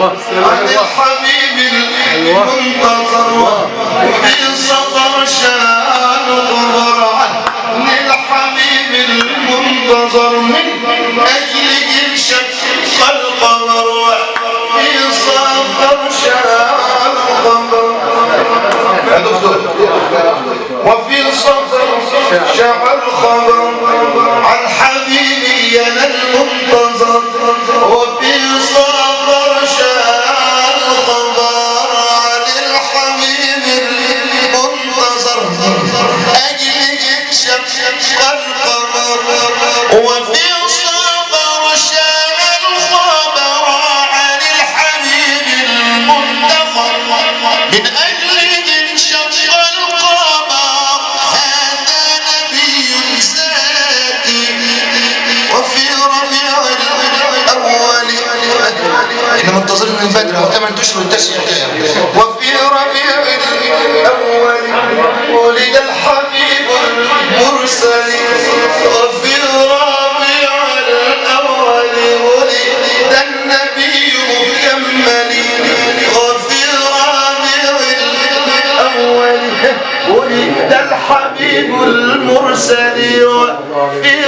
عن الحبيب المنتظر وفي صدر شان غبر عن الحبيب المنتظر من أجل انشق القمر وفي صدر شان غبر وفي صدر شان الخبر عن حبيبي أنا المنتظر وفي صدر شان الخبر عن الحبيب المنتظر أجل انشق القمر وفي صدر شان الخبر عن الحبيب المنتظر من أجل انشق القمر هذا نبي زاكي وفي ربيع الأول احنا منتظرين من بدري وثمان اشهر التشريع وفي ربيع الأول ولد الحبيب المرسل وفي ربيع الأول ولد النبي مكمل وفي ربيع الأول ولد الحبيب المرسل وفي